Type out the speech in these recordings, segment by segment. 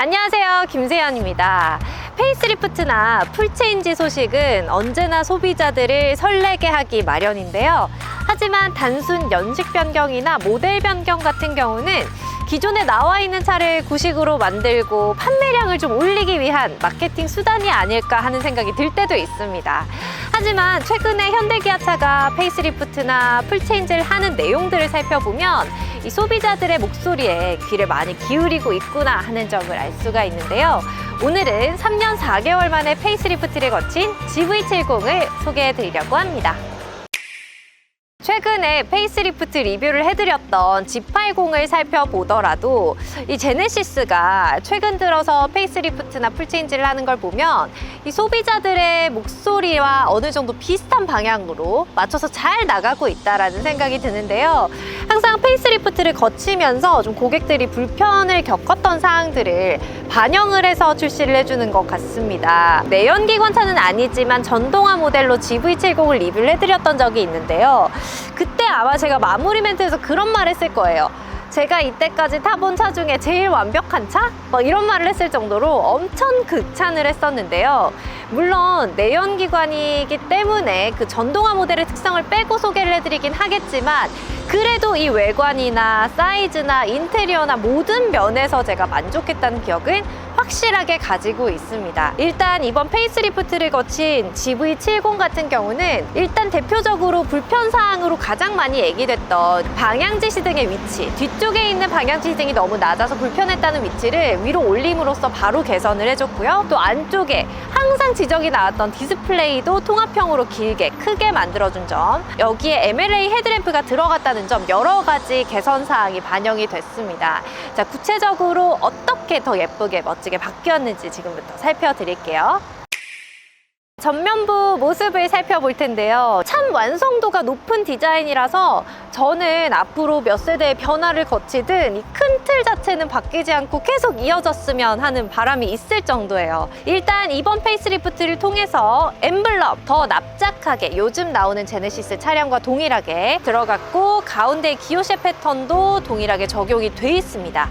안녕하세요, 김세연입니다. 페이스리프트나 풀체인지 소식은 언제나 소비자들을 설레게 하기 마련인데요. 하지만 단순 연식 변경이나 모델 변경 같은 경우는 기존에 나와 있는 차를 구식으로 만들고 판매량을 좀 올리기 위한 마케팅 수단이 아닐까 하는 생각이 들 때도 있습니다. 하지만 최근에 현대기아차가 페이스리프트나 풀체인지를 하는 내용들을 살펴보면 이 소비자들의 목소리에 귀를 많이 기울이고 있구나 하는 점을 알 수가 있는데요. 오늘은 3년 4개월 만에 페이스리프트를 거친 GV70을 소개해 드리려고 합니다. 최근에 페이스리프트 리뷰를 해드렸던 G80을 살펴보더라도 이 제네시스가 최근 들어서 페이스리프트나 풀체인지를 하는 걸 보면 이 소비자들의 목소리와 어느 정도 비슷한 방향으로 맞춰서 잘 나가고 있다는 생각이 드는데요. 항상 페이스리프트를 거치면서 좀 고객들이 불편을 겪었던 사항들을 반영을 해서 출시를 해주는 것 같습니다. 내연기관차는 아니지만 전동화 모델로 GV70을 리뷰를 해드렸던 적이 있는데요. 그때 아마 제가 마무리 멘트에서 그런 말 했을 거예요. 제가 이때까지 타본 차 중에 제일 완벽한 차? 이런 말을 했을 정도로 엄청 극찬을 했었는데요. 물론 내연기관이기 때문에 그 전동화 모델의 특성을 빼고 소개를 해드리긴 하겠지만 그래도 이 외관이나 사이즈나 인테리어나 모든 면에서 제가 만족했다는 기억은 확실하게 가지고 있습니다. 일단 이번 페이스리프트를 거친 GV70 같은 경우는 일단 대표적으로 불편사항으로 가장 많이 얘기됐던 방향지시등의 위치, 뒤쪽에 있는 방향지시등이 너무 낮아서 불편했다는 위치를 위로 올림으로써 바로 개선을 해줬고요. 또 안쪽에 항상 지적이 나왔던 디스플레이도 통합형으로 길게 크게 만들어준 점, 여기에 MLA 헤드램프가 들어갔다는 점, 여러 가지 개선 사항이 반영이 됐습니다. 자, 구체적으로 어떻게 더 예쁘게 멋지게 바뀌었는지 지금부터 살펴드릴게요. 전면부 모습을 살펴볼 텐데요. 참 완성도가 높은 디자인이라서 저는 앞으로 몇 세대의 변화를 거치든 이 큰 틀 자체는 바뀌지 않고 계속 이어졌으면 하는 바람이 있을 정도예요. 일단 이번 페이스리프트를 통해서 엠블럼 더 납작하게 요즘 나오는 제네시스 차량과 동일하게 들어갔고 가운데 기호쉐 패턴도 동일하게 적용이 돼 있습니다.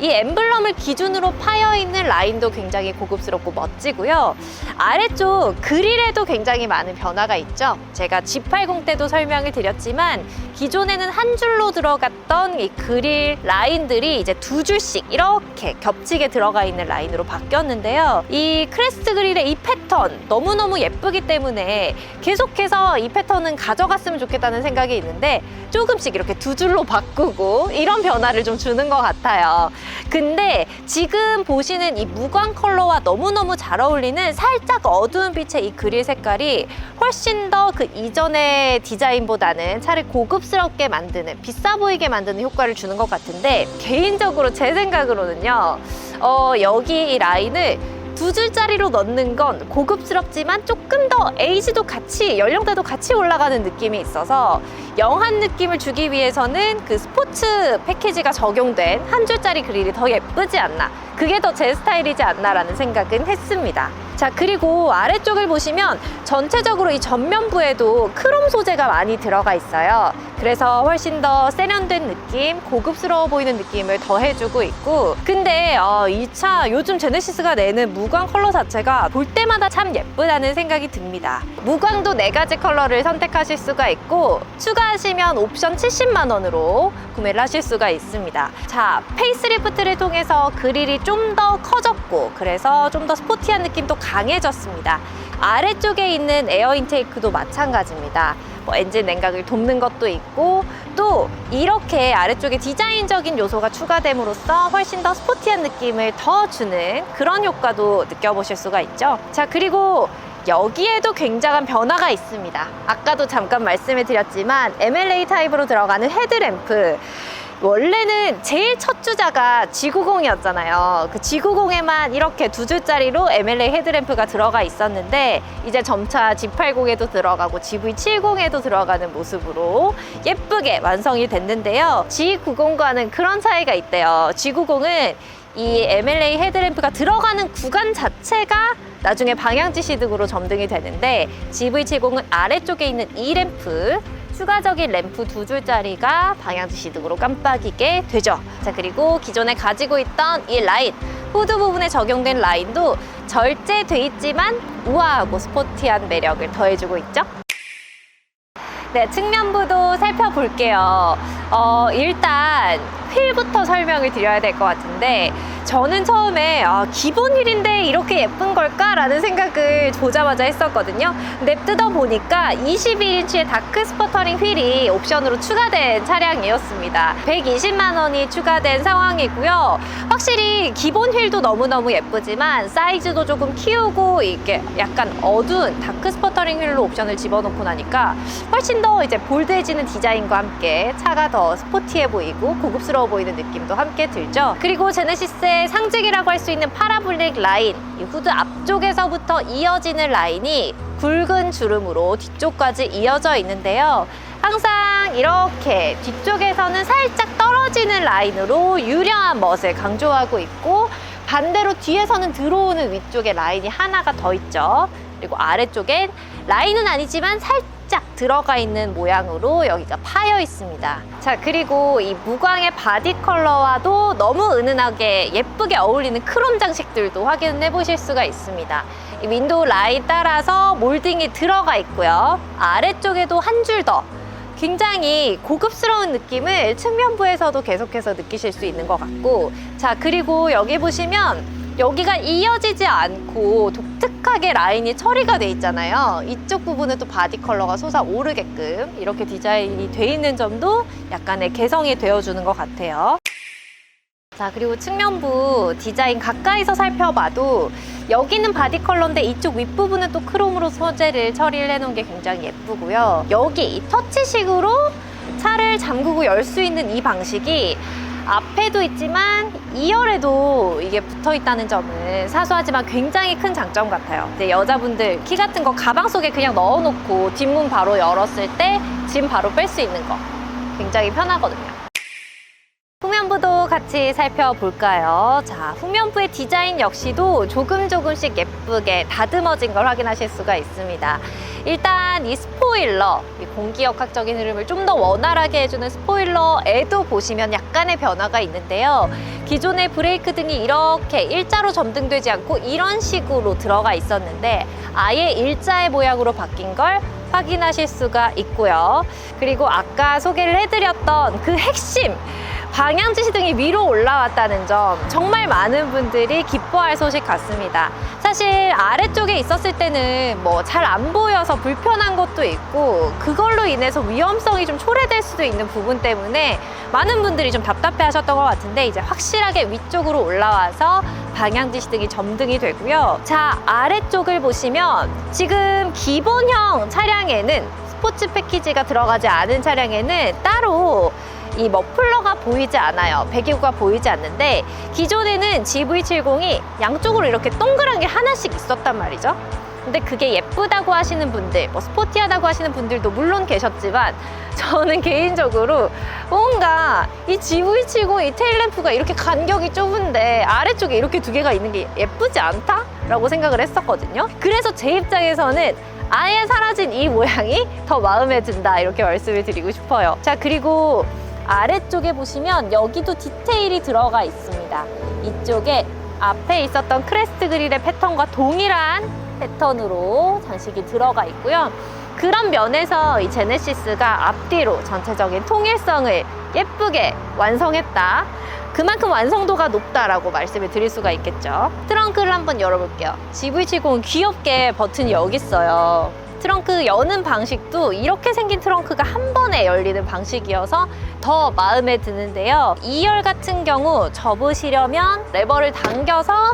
이 엠블럼을 기준으로 파여있는 라인도 굉장히 고급스럽고 멋지고요. 아래쪽 그릴에도 굉장히 많은 변화가 있죠. 제가 G80 때도 설명을 드렸지만 기존에는 한 줄로 들어갔던 이 그릴 라인들이 이제 두 줄씩 이렇게 겹치게 들어가 있는 라인으로 바뀌었는데요. 이 크레스트 그릴의 이 패턴 너무너무 예쁘기 때문에 계속해서 이 패턴은 가져갔으면 좋겠다는 생각이 있는데 조금씩 이렇게 두 줄로 바꾸고 이런 변화를 좀 주는 것 같아요. 근데 지금 보시는 이 무광 컬러와 너무너무 잘 어울리는 살짝 어두운 빛의 이 그릴 색깔이 훨씬 더 그 이전의 디자인보다는 차를 고급스럽게 만드는, 비싸 보이게 만드는 효과를 주는 것 같은데 개인적으로 제 생각으로는요, 여기 이 라인을 두 줄짜리로 넣는 건 고급스럽지만 조금 더 에이지도 같이, 연령대도 같이 올라가는 느낌이 있어서 영한 느낌을 주기 위해서는 그 스포츠 패키지가 적용된 한 줄짜리 그릴이 더 예쁘지 않나, 그게 더 제 스타일이지 않나라는 생각은 했습니다. 자, 그리고 아래쪽을 보시면 전체적으로 이 전면부에도 크롬 소재가 많이 들어가 있어요. 그래서 훨씬 더 세련된 느낌, 고급스러워 보이는 느낌을 더해주고 있고, 근데 이 차 요즘 제네시스가 내는 무광 컬러 자체가 볼 때마다 참 예쁘다는 생각이 듭니다. 무광도 4가지 컬러를 선택하실 수가 있고 추가하시면 옵션 70만 원으로 구매를 하실 수가 있습니다. 자, 페이스리프트를 통해서 그릴이 좀 더 커졌고 그래서 좀 더 스포티한 느낌도 강해졌습니다. 아래쪽에 있는 에어 인테이크도 마찬가지입니다. 엔진 냉각을 돕는 것도 있고 또 이렇게 아래쪽에 디자인적인 요소가 추가됨으로써 훨씬 더 스포티한 느낌을 더 주는 그런 효과도 느껴보실 수가 있죠. 자, 그리고 여기에도 굉장한 변화가 있습니다. 아까도 잠깐 말씀을 드렸지만 MLA 타입으로 들어가는 헤드램프, 원래는 제일 첫 주자가 G90이었잖아요. 그 G90에만 이렇게 두 줄짜리로 MLA 헤드램프가 들어가 있었는데 이제 점차 G80에도 들어가고 GV70에도 들어가는 모습으로 예쁘게 완성이 됐는데요. G90과는 그런 차이가 있대요. G90은 이 MLA 헤드램프가 들어가는 구간 자체가 나중에 방향지시등으로 점등이 되는데 GV70은 아래쪽에 있는 이 램프, 추가적인 램프 2줄짜리가 방향지시등으로 깜빡이게 되죠. 자, 그리고 기존에 가지고 있던 이 라인, 후드 부분에 적용된 라인도 절제돼 있지만 우아하고 스포티한 매력을 더해주고 있죠. 네, 측면부도 살펴볼게요. 일단 휠부터 설명을 드려야 될 것 같은데, 저는 처음에 기본 휠인데 이렇게 예쁜 걸까? 라는 생각을 보자마자 했었거든요. 근데 뜯어보니까 21인치의 다크 스퍼터링 휠이 옵션으로 추가된 차량이었습니다. 120만 원이 추가된 상황이고요. 확실히 기본 휠도 너무너무 예쁘지만 사이즈도 조금 키우고 이게 약간 어두운 다크 스퍼터링 휠로 옵션을 집어넣고 나니까 훨씬 더 이제 볼드해지는 디자인과 함께 차가 더 스포티해 보이고 고급스러워 보이는 느낌도 함께 들죠. 그리고 제네시스의 상징이라고 할 수 있는 파라볼릭 라인, 이 후드 앞쪽에서부터 이어지는 라인이 굵은 주름으로 뒤쪽까지 이어져 있는데요. 항상 이렇게 뒤쪽에서는 살짝 떨어지는 라인으로 유려한 멋을 강조하고 있고, 반대로 뒤에서는 들어오는 위쪽에 라인이 하나가 더 있죠. 그리고 아래쪽엔 라인은 아니지만 살짝 들어가 있는 모양으로 여기가 파여 있습니다. 자, 그리고 이 무광의 바디 컬러와도 너무 은은하게 예쁘게 어울리는 크롬 장식들도 확인해 보실 수가 있습니다. 이 윈도우 라인 따라서 몰딩이 들어가 있고요. 아래쪽에도 한 줄 더 굉장히 고급스러운 느낌을 측면부에서도 계속해서 느끼실 수 있는 것 같고, 자, 그리고 여기 보시면 여기가 이어지지 않고 독특하게 라인이 처리가 돼 있잖아요. 이쪽 부분은 또 바디 컬러가 솟아오르게끔 이렇게 디자인이 돼 있는 점도 약간의 개성이 되어주는 것 같아요. 자, 그리고 측면부 디자인 가까이서 살펴봐도 여기는 바디 컬러인데 이쪽 윗부분은 또 크롬으로 소재를 처리를 해놓은 게 굉장히 예쁘고요. 여기 이 터치식으로 차를 잠그고 열 수 있는 이 방식이 앞에도 있지만 2열에도 이게 붙어 있다는 점은 사소하지만 굉장히 큰 장점 같아요. 이제 여자분들 키 같은 거 가방 속에 그냥 넣어놓고 뒷문 바로 열었을 때 짐 바로 뺄 수 있는 거 굉장히 편하거든요. 후면부도 같이 살펴볼까요? 자, 후면부의 디자인 역시도 조금씩 예쁘게 다듬어진 걸 확인하실 수가 있습니다. 일단 이 스포일러, 이 공기역학적인 흐름을 좀 더 원활하게 해주는 스포일러에도 보시면 약간의 변화가 있는데요. 기존의 브레이크 등이 이렇게 일자로 점등되지 않고 이런 식으로 들어가 있었는데 아예 일자의 모양으로 바뀐 걸 확인하실 수가 있고요. 그리고 아까 소개를 해드렸던 그 핵심! 방향 지시등이 위로 올라왔다는 점, 정말 많은 분들이 기뻐할 소식 같습니다. 사실 아래쪽에 있었을 때는 뭐 잘 안 보여서 불편한 것도 있고, 그걸로 인해서 위험성이 좀 초래될 수도 있는 부분 때문에 많은 분들이 좀 답답해 하셨던 것 같은데, 이제 확실하게 위쪽으로 올라와서 방향 지시등이 점등이 되고요. 자, 아래쪽을 보시면 지금 기본형 차량에는, 스포츠 패키지가 들어가지 않은 차량에는 따로 이 머플러가 보이지 않아요. 배기구가 보이지 않는데, 기존에는 GV70이 양쪽으로 이렇게 동그란 게 하나씩 있었단 말이죠. 근데 그게 예쁘다고 하시는 분들, 뭐 스포티하다고 하시는 분들도 물론 계셨지만, 저는 개인적으로 뭔가 이 GV70 이 테일램프가 이렇게 간격이 좁은데 아래쪽에 이렇게 두 개가 있는 게 예쁘지 않다? 라고 생각을 했었거든요. 그래서 제 입장에서는 아예 사라진 이 모양이 더 마음에 든다, 이렇게 말씀을 드리고 싶어요. 자, 그리고 아래쪽에 보시면 여기도 디테일이 들어가 있습니다. 이쪽에 앞에 있었던 크레스트 그릴의 패턴과 동일한 패턴으로 장식이 들어가 있고요. 그런 면에서 이 제네시스가 앞뒤로 전체적인 통일성을 예쁘게 완성했다, 그만큼 완성도가 높다라고 말씀을 드릴 수가 있겠죠. 트렁크를 한번 열어볼게요. GV70은 귀엽게 버튼이 여기 있어요. 트렁크 여는 방식도 이렇게 생긴 트렁크가 한 번에 열리는 방식이어서 더 마음에 드는데요. 2열 같은 경우 접으시려면 레버를 당겨서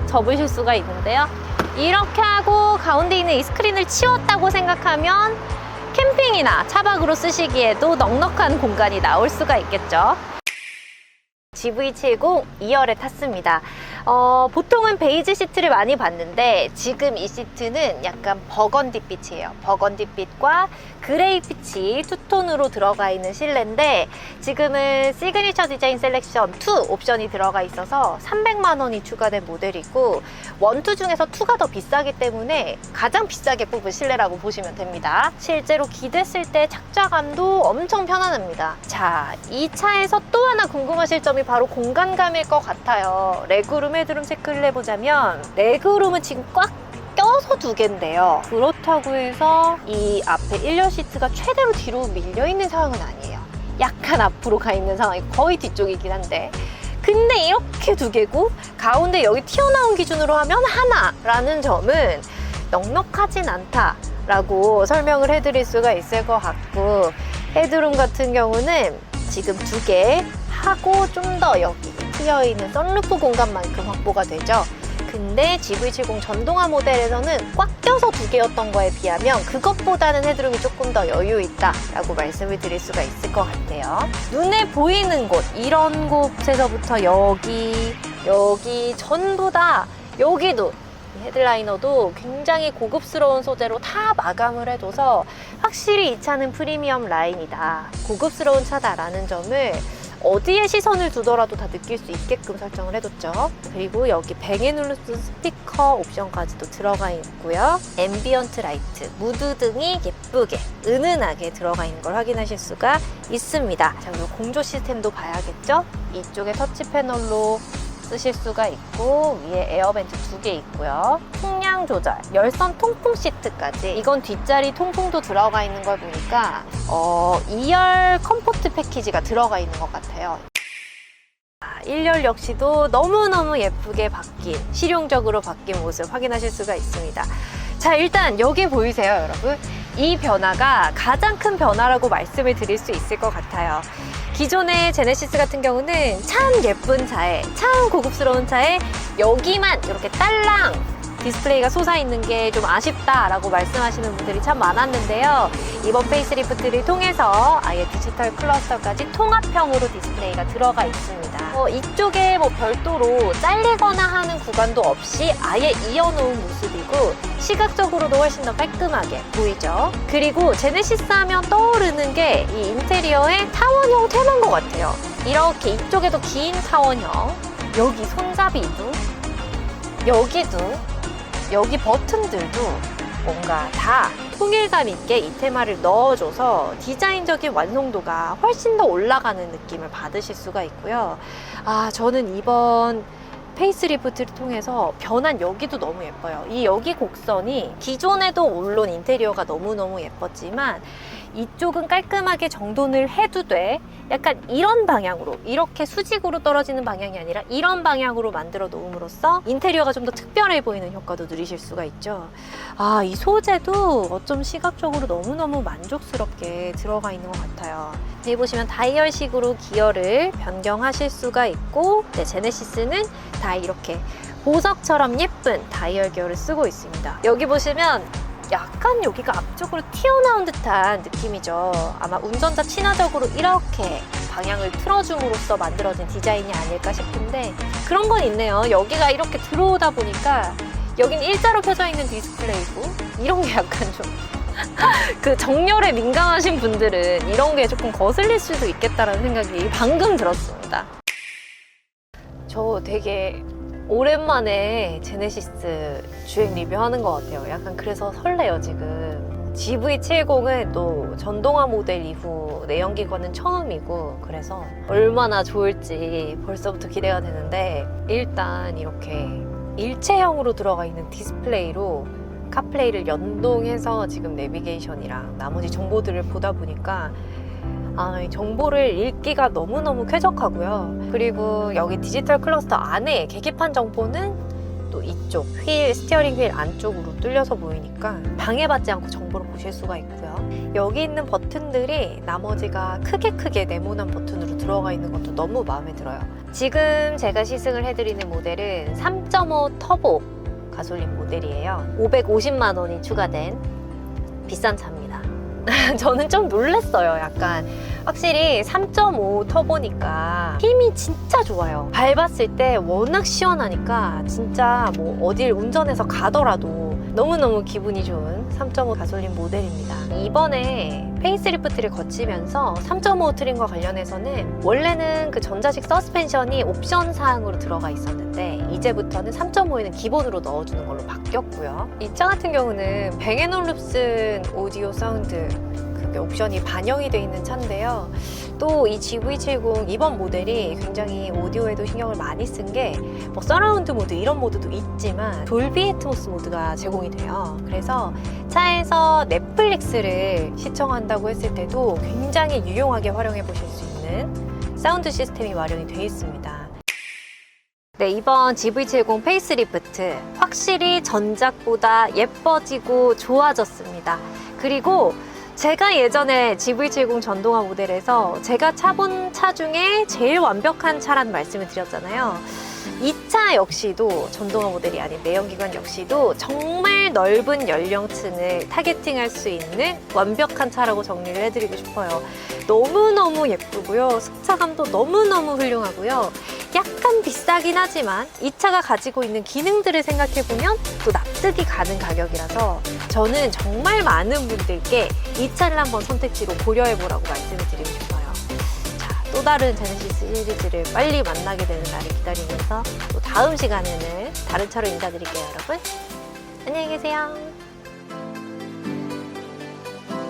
접으실 수가 있는데요. 이렇게 하고 가운데 있는 이 스크린을 치웠다고 생각하면 캠핑이나 차박으로 쓰시기에도 넉넉한 공간이 나올 수가 있겠죠. GV70 2열에 탔습니다. 보통은 베이지 시트를 많이 봤는데 지금 이 시트는 약간 버건디빛이에요. 버건디빛과 그레이빛이 투톤으로 들어가 있는 실내인데, 지금은 시그니처 디자인 셀렉션 2 옵션이 들어가 있어서 300만 원이 추가된 모델이고, 1, 2 중에서 2가 더 비싸기 때문에 가장 비싸게 뽑은 실내라고 보시면 됩니다. 실제로 기댔을 때 착좌감도 엄청 편안합니다. 자, 이 차에서 또 하나 궁금하실 점이 바로 공간감일 것 같아요. 레그룸 헤드룸 체크를 해보자면 레그룸은 지금 꽉 껴서 2개인데요. 그렇다고 해서 이 앞에 1열 시트가 최대로 뒤로 밀려있는 상황은 아니에요. 약간 앞으로 가 있는 상황이 거의 뒤쪽이긴 한데, 근데 이렇게 2개고 가운데 여기 튀어나온 기준으로 하면 하나라는 점은 넉넉하진 않다라고 설명을 해드릴 수가 있을 것 같고, 헤드룸 같은 경우는 지금 2개 하고 좀 더 여기 트여있는 선루프 공간만큼 확보가 되죠. 근데 GV70 전동화 모델에서는 꽉 껴서 2개였던 거에 비하면 그것보다는 헤드룸이 조금 더 여유 있다라고 말씀을 드릴 수가 있을 것 같아요. 눈에 보이는 곳, 이런 곳에서부터 여기 전부 다, 여기도 헤드라이너도 굉장히 고급스러운 소재로 다 마감을 해줘서 확실히 이 차는 프리미엄 라인이다, 고급스러운 차다라는 점을 어디에 시선을 두더라도 다 느낄 수 있게끔 설정을 해뒀죠. 그리고 여기 뱅앤올루슨 스피커 옵션까지도 들어가 있고요. 앰비언트 라이트, 무드 등이 예쁘게 은은하게 들어가 있는 걸 확인하실 수가 있습니다. 자, 그리고 공조 시스템도 봐야겠죠. 이쪽에 터치 패널로 쓰실 수가 있고, 위에 에어벤트 2개 있고요. 풍량 조절, 열선 통풍 시트까지. 이건 뒷자리 통풍도 들어가 있는 걸 보니까 2열 컴포트 패키지가 들어가 있는 것 같아요. 1열 역시도 너무너무 예쁘게 바뀐, 실용적으로 바뀐 모습 확인하실 수가 있습니다. 자, 일단 여기 보이세요, 여러분? 이 변화가 가장 큰 변화라고 말씀을 드릴 수 있을 것 같아요. 기존의 제네시스 같은 경우는 참 예쁜 차에, 참 고급스러운 차에 여기만 이렇게 딸랑 디스플레이가 솟아있는 게 좀 아쉽다라고 말씀하시는 분들이 참 많았는데요. 이번 페이스리프트를 통해서 아예 디지털 클러스터까지 통합형으로 디스플레이가 들어가 있습니다. 이쪽에 별도로 잘리거나 하는 구간도 없이 아예 이어놓은 모습이고, 시각적으로도 훨씬 더 깔끔하게 보이죠. 그리고 제네시스 하면 떠오르는 게 이 인테리어의 타원형 테마인 것 같아요. 이렇게 이쪽에도 긴 타원형, 여기 손잡이도, 여기도, 여기 버튼들도 뭔가 다 통일감 있게 이 테마를 넣어줘서 디자인적인 완성도가 훨씬 더 올라가는 느낌을 받으실 수가 있고요. 저는 이번 페이스리프트를 통해서 변한 여기도 너무 예뻐요. 이 여기 곡선이 기존에도 물론 인테리어가 너무너무 예뻤지만, 이쪽은 깔끔하게 정돈을 해도 돼. 약간 이런 방향으로, 이렇게 수직으로 떨어지는 방향이 아니라 이런 방향으로 만들어 놓음으로써 인테리어가 좀 더 특별해 보이는 효과도 누리실 수가 있죠. 이 소재도 어쩜 시각적으로 너무너무 만족스럽게 들어가 있는 것 같아요. 여기 보시면 다이얼식으로 기어를 변경하실 수가 있고, 제네시스는 다 이렇게 보석처럼 예쁜 다이얼 기어를 쓰고 있습니다. 여기 보시면 약간 여기가 앞쪽으로 튀어나온 듯한 느낌이죠. 아마 운전자 친화적으로 이렇게 방향을 틀어줌으로써 만들어진 디자인이 아닐까 싶은데, 그런 건 있네요. 여기가 이렇게 들어오다 보니까 여기는 일자로 펴져 있는 디스플레이고, 이런 게 약간 좀 그 정렬에 민감하신 분들은 이런 게 조금 거슬릴 수도 있겠다라는 생각이 방금 들었습니다. 저 되게 오랜만에 제네시스 주행 리뷰하는 것 같아요. 약간 그래서 설레요, 지금. GV70은 또 전동화 모델 이후 내연기관은 처음이고, 그래서 얼마나 좋을지 벌써부터 기대가 되는데, 일단 이렇게 일체형으로 들어가 있는 디스플레이로 카플레이를 연동해서 지금 내비게이션이랑 나머지 정보들을 보다 보니까 이 정보를 읽기가 너무너무 쾌적하고요. 그리고 여기 디지털 클러스터 안에 계기판 정보는 또 이쪽 스티어링 휠 안쪽으로 뚫려서 보이니까 방해받지 않고 정보를 보실 수가 있고요. 여기 있는 버튼들이 나머지가 크게 네모난 버튼으로 들어가 있는 것도 너무 마음에 들어요. 지금 제가 시승을 해드리는 모델은 3.5 터보 가솔린 모델이에요. 550만 원이 추가된 비싼 차입니다. 저는 좀 놀랐어요. 약간 확실히 3.5 터보니까 힘이 진짜 좋아요. 밟았을 때 워낙 시원하니까 진짜 어딜 운전해서 가더라도 너무너무 기분이 좋은 3.5 가솔린 모델입니다. 이번에 페이스리프트를 거치면서 3.5 트림과 관련해서는 원래는 그 전자식 서스펜션이 옵션 사항으로 들어가 있었는데, 이제부터는 3.5에는 기본으로 넣어주는 걸로 바뀌었고요. 이 차 같은 경우는 뱅앤올룹슨 오디오 사운드 이렇게 옵션이 반영이 되어 있는 차인데요. 또 이 GV70 이번 모델이 굉장히 오디오에도 신경을 많이 쓴 게 뭐 서라운드 모드 이런 모드도 있지만 돌비 애트모스 모드가 제공이 돼요. 그래서 차에서 넷플릭스를 시청한다고 했을 때도 굉장히 유용하게 활용해 보실 수 있는 사운드 시스템이 마련이 되어 있습니다. 네, 이번 GV70 페이스리프트 확실히 전작보다 예뻐지고 좋아졌습니다. 그리고 제가 예전에 GV70 전동화 모델에서 제가 타본 차 중에 제일 완벽한 차라는 말씀을 드렸잖아요. 이 차 역시도 전동화 모델이 아닌 내연기관 역시도 정말 넓은 연령층을 타겟팅할 수 있는 완벽한 차라고 정리를 해드리고 싶어요. 너무너무 예쁘고요. 승차감도 너무너무 훌륭하고요. 약간 비싸긴 하지만 이 차가 가지고 있는 기능들을 생각해보면 또 납득이 가는 가격이라서 저는 정말 많은 분들께 이 차를 한번 선택지로 고려해보라고 말씀을 드리고 싶어요. 자, 또 다른 제네시스 시리즈를 빨리 만나게 되는 날을 기다리면서 또 다음 시간에는 다른 차로 인사드릴게요, 여러분. 안녕히 계세요.